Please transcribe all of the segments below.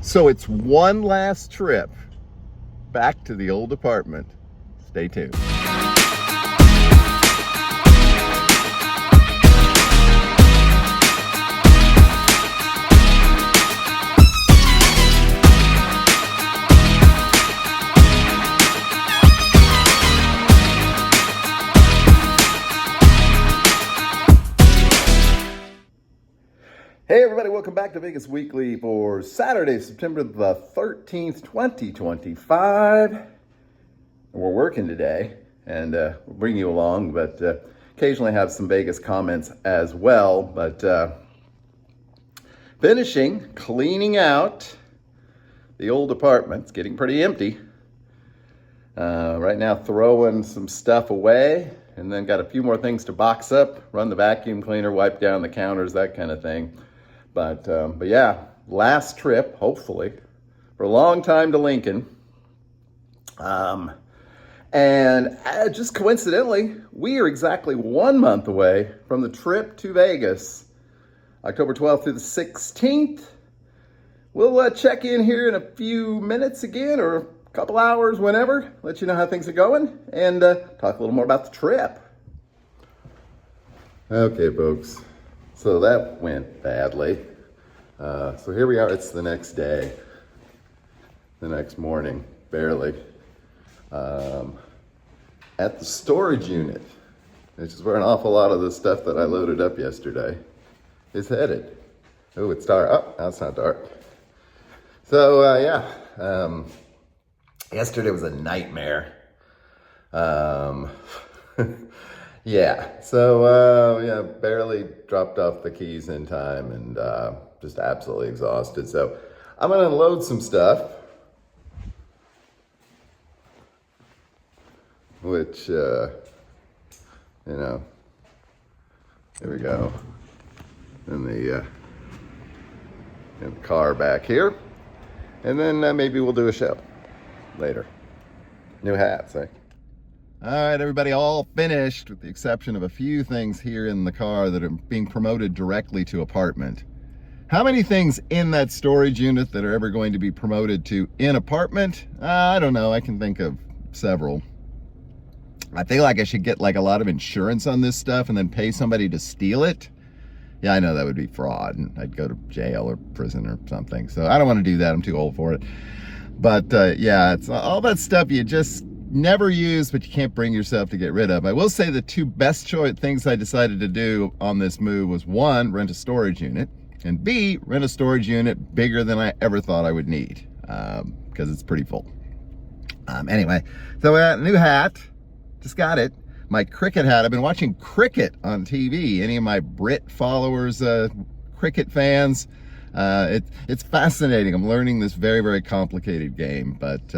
So it's one last trip back to the old apartment. Stay tuned. Hey everybody, welcome back to Vegas Weekly for Saturday, September the 13th, 2025. We're working today and we'll bring you along, but occasionally have some Vegas comments as well. But finishing, cleaning out the old apartment. It's getting pretty empty. Right now throwing some stuff away and then got a few more things to box up, run the vacuum cleaner, wipe down the counters, that kind of thing. But yeah, last trip, hopefully, for a long time to Lincoln. And just coincidentally, we are exactly 1 month away from the trip to Vegas, October 12th through the 16th. We'll check in here in a few minutes again, or a couple hours, whenever, let you know how things are going, and talk a little more about the trip. Okay, folks. So that went badly. So here we are, it's the next day, the next morning, barely, at the storage unit, which is where an awful lot of the stuff that I loaded up yesterday is headed. Oh, it's dark. Oh, no, it's not dark. So, yesterday was a nightmare. Yeah, so barely dropped off the keys in time and just absolutely exhausted. So I'm gonna unload some stuff, which, here we go, in the car back here. And then maybe we'll do a show later. New hats, eh? All right, everybody, all finished with the exception of a few things here in the car that are being promoted directly to apartment. How many things in that storage unit that are ever going to be promoted to in apartment? I don't know. I can think of several. I feel like I should get like a lot of insurance on this stuff and then pay somebody to steal it. Yeah, I know that would be fraud and I'd go to jail or prison or something. So I don't want to do that. I'm too old for it. But yeah, it's all that stuff you just never use, but you can't bring yourself to get rid of. I will say the two best things I decided to do on this move was, one, rent a storage unit, and B, rent a storage unit bigger than I ever thought I would need, because it's pretty full. Anyway, so new hat, just got it. My cricket hat. I've been watching cricket on TV. Any of my Brit followers, cricket fans? It's fascinating. I'm learning this very, very complicated game, but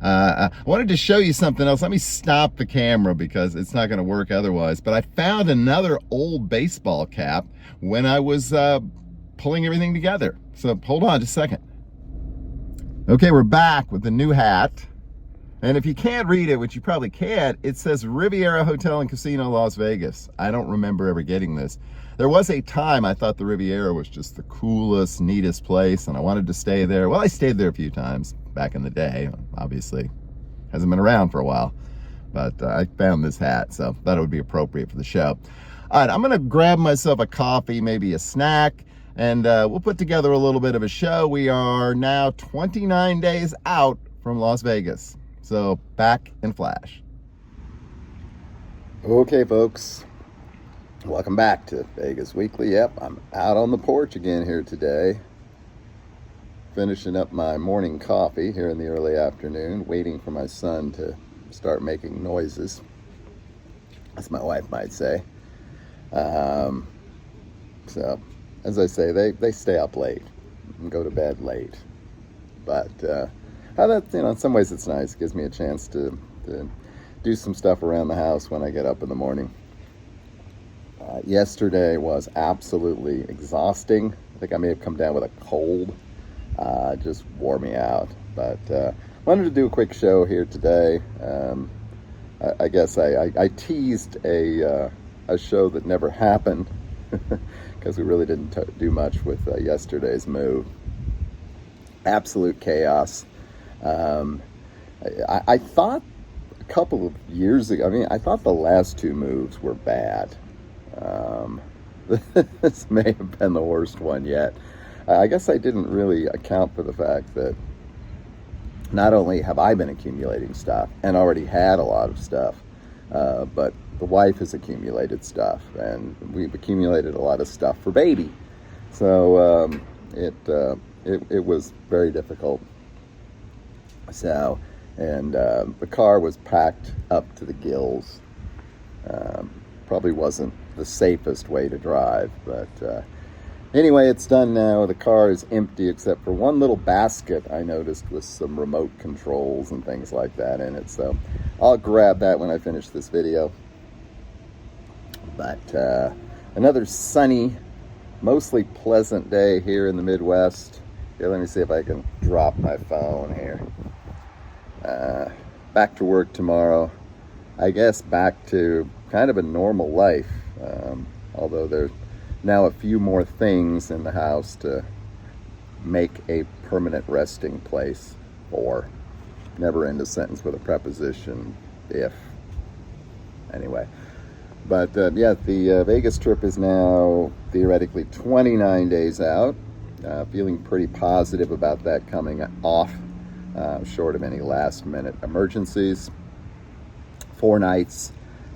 I wanted to show you something else. Let me stop the camera because it's not going to work otherwise. But I found another old baseball cap when I was pulling everything together. So hold on just a second. Okay, we're back with the new hat. And if you can't read it, which you probably can't, it says Riviera Hotel and Casino, Las Vegas. I don't remember ever getting this. There was a time I thought the Riviera was just the coolest, neatest place, and I wanted to stay there. Well, I stayed there a few times back in the day. Obviously, hasn't been around for a while, but I found this hat, so thought it would be appropriate for the show. All right, I'm gonna grab myself a coffee, maybe a snack, and we'll put together a little bit of a show. We are now 29 days out from Las Vegas. So back in flash. Okay, folks, welcome back to Vegas Weekly. Yep, I'm out on the porch again here today, finishing up my morning coffee here in the early afternoon, waiting for my son to start making noises, as my wife might say. So as I say, they stay up late and go to bed late, but that, in some ways it's nice. It gives me a chance to do some stuff around the house when I get up in the morning. Yesterday was absolutely exhausting. I think I may have come down with a cold. Just wore me out. But wanted to do a quick show here today. I guess I teased a show that never happened because we really didn't do much with yesterday's move. absolute chaos. I thought a couple of years ago, I mean, I thought the last two moves were bad. This may have been the worst one yet. I guess I didn't really account for the fact that not only have I been accumulating stuff and already had a lot of stuff, but the wife has accumulated stuff, and we've accumulated a lot of stuff for baby. So it was very difficult. So, and the car was packed up to the gills. Probably wasn't the safest way to drive, but anyway, it's done now. The car is empty except for one little basket I noticed with some remote controls and things like that in it. So I'll grab that when I finish this video. But another sunny, mostly pleasant day here in the Midwest. Here, let me see if I can drop my phone here. Back to work tomorrow. I guess back to kind of a normal life, although there's now a few more things in the house to make a permanent resting place for. Never end a sentence with a preposition, if. Anyway. But yeah, the Vegas trip is now theoretically 29 days out. Feeling pretty positive about that coming off, short of any last minute emergencies. 4 nights,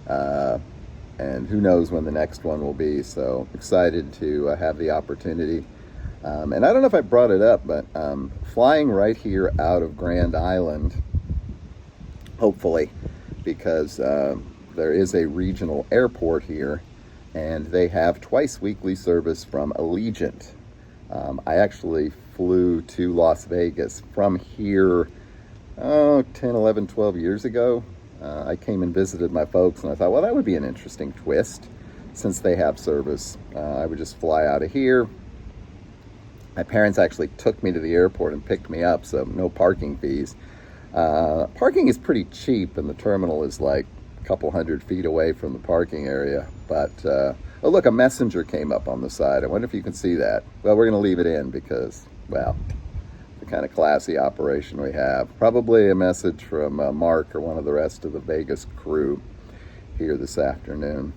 and who knows when the next one will be. So excited to have the opportunity. And I don't know if I brought it up, but flying right here out of Grand Island, hopefully, because there is a regional airport here, and they have twice weekly service from Allegiant. I actually flew to Las Vegas from here 10, 11, 12 years ago. I came and visited my folks, and I thought, well, that would be an interesting twist since they have service. I would just fly out of here. My parents actually took me to the airport and picked me up, so no parking fees. Parking is pretty cheap, and the terminal is like a couple 100 feet away from the parking area. But, oh look, a messenger came up on the side. I wonder if you can see that. Well, we're going to leave it in because, well, the kind of classy operation we have. Probably a message from Mark or one of the rest of the Vegas crew here this afternoon.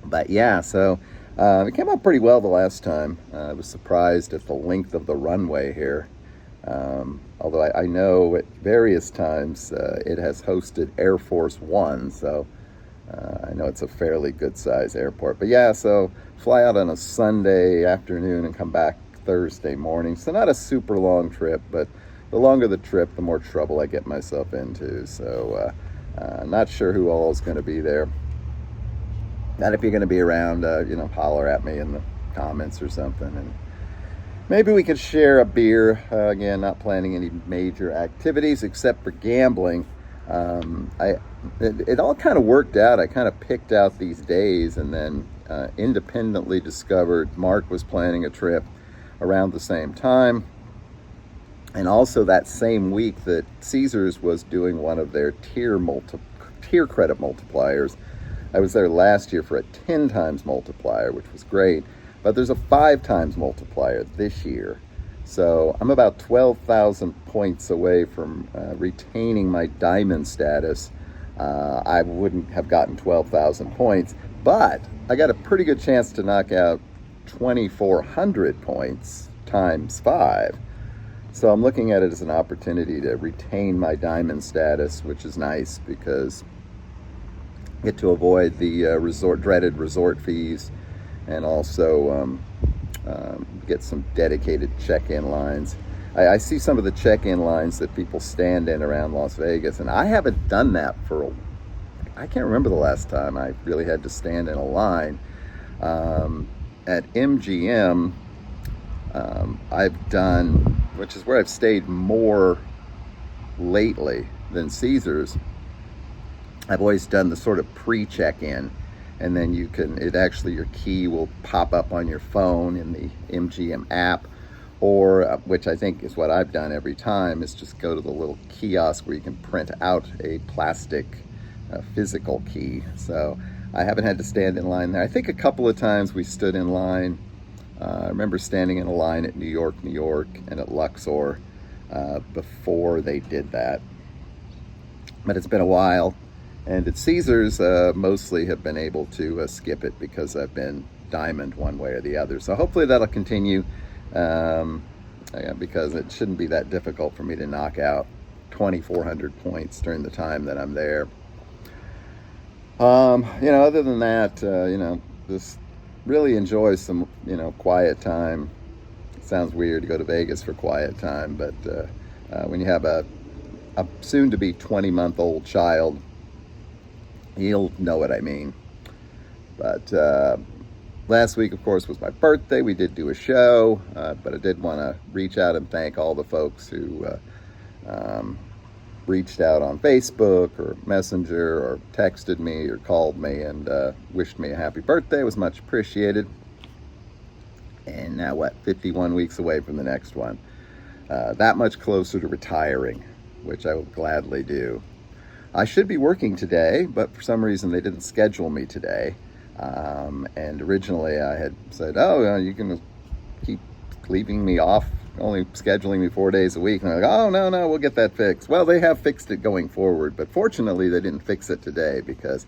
But yeah, so it came out pretty well the last time. I was surprised at the length of the runway here. Although I know at various times it has hosted Air Force One, so I know it's a fairly good size airport. But yeah, so fly out on a Sunday afternoon and come back Thursday morning. So not a super long trip, but the longer the trip, the more trouble I get myself into. So not sure who all is going to be there. Not if you're going to be around, holler at me in the comments or something, and maybe we could share a beer. Again, not planning any major activities except for gambling. It all kind of worked out. I kind of picked out these days and then independently discovered Mark was planning a trip around the same time. And also that same week that Caesars was doing one of their tier credit multipliers. I was there last year for a 10 times multiplier, which was great. But there's a 5 times multiplier this year. So I'm about 12,000 points away from retaining my diamond status. I wouldn't have gotten 12,000 points, but I got a pretty good chance to knock out 2,400 points times 5. So I'm looking at it as an opportunity to retain my diamond status, which is nice because I get to avoid the dreaded resort fees, and also get some dedicated check-in lines. I see some of the check-in lines that people stand in around Las Vegas, and I haven't done that I can't remember the last time I really had to stand in a line. At MGM, I've done, which is where I've stayed more lately than Caesars, I've always done the sort of pre-check-in, and then your key will pop up on your phone in the MGM app, or which I think is what I've done every time, is just go to the little kiosk where you can print out a plastic physical key. So I haven't had to stand in line there. I think a couple of times we stood in line I remember standing in a line at New York, and at Luxor before they did that. But it's been a while. And at Caesars, mostly have been able to skip it because I've been diamond one way or the other. So hopefully that'll continue, because it shouldn't be that difficult for me to knock out 2,400 points during the time that I'm there. Other than that, just really enjoy some, quiet time. It sounds weird to go to Vegas for quiet time, but when you have a soon-to-be 20-month-old child, you'll know what I mean. But last week, of course, was my birthday. We did do a show, but I did want to reach out and thank all the folks who reached out on Facebook or Messenger or texted me or called me and wished me a happy birthday. It was much appreciated. And now, 51 weeks away from the next one. That much closer to retiring, which I will gladly do. I should be working today, but for some reason they didn't schedule me today. And originally I had said, you can keep leaving me off, only scheduling me 4 days a week. And I'm like, oh, no, we'll get that fixed. Well, they have fixed it going forward, but fortunately they didn't fix it today because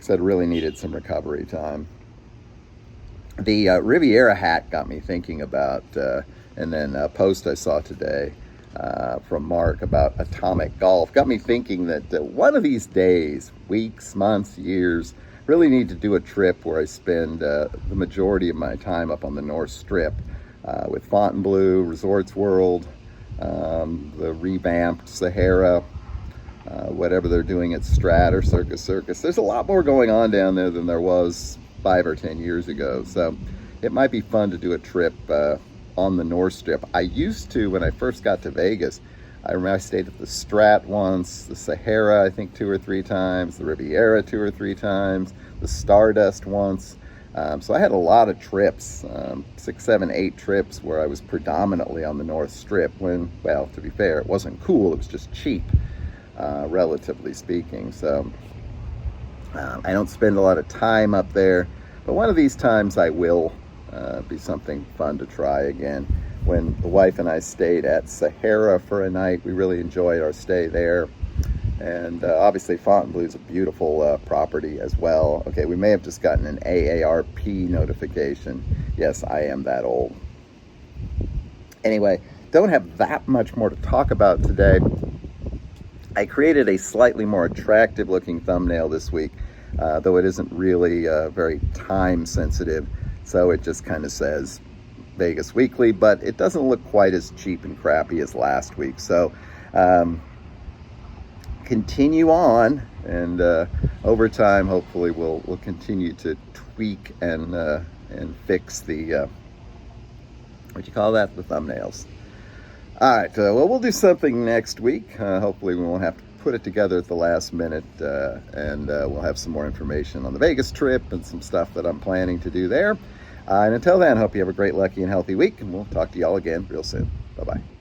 I said really needed some recovery time. The Riviera hat got me thinking about, and then a post I saw today from Mark about atomic golf got me thinking that one of these days, weeks, months, years, really need to do a trip where I spend the majority of my time up on the North Strip with Fontainebleau, Resorts World, the revamped Sahara, whatever they're doing at Strat or Circus. There's a lot more going on down there than there was 5 or 10 years ago. So it might be fun to do a trip on the North Strip. I used to, when I first got to Vegas, I remember I stayed at the Strat once, the Sahara I think 2 or 3 times, the Riviera 2 or 3 times, the Stardust once. So I had a lot of trips, 6, 7, 8 trips where I was predominantly on the North Strip when, well, to be fair, it wasn't cool, it was just cheap, relatively speaking. So I don't spend a lot of time up there, but one of these times I will. Be something fun to try again. When the wife and I stayed at Sahara for a night, we really enjoyed our stay there. And obviously Fontainebleau is a beautiful property as well. Okay, we may have just gotten an AARP notification. Yes, I am that old. Anyway, don't have that much more to talk about today. I created a slightly more attractive looking thumbnail this week, though it isn't really very time sensitive. So it just kind of says Vegas Weekly, but it doesn't look quite as cheap and crappy as last week. So continue on, and over time, hopefully, we'll continue to tweak and fix the what you call that, the thumbnails. All right, well, we'll do something next week. Hopefully, we won't have to put it together at the last minute, and we'll have some more information on the Vegas trip and some stuff that I'm planning to do there. And until then, hope you have a great, lucky, and healthy week, and we'll talk to y'all again real soon. Bye-bye.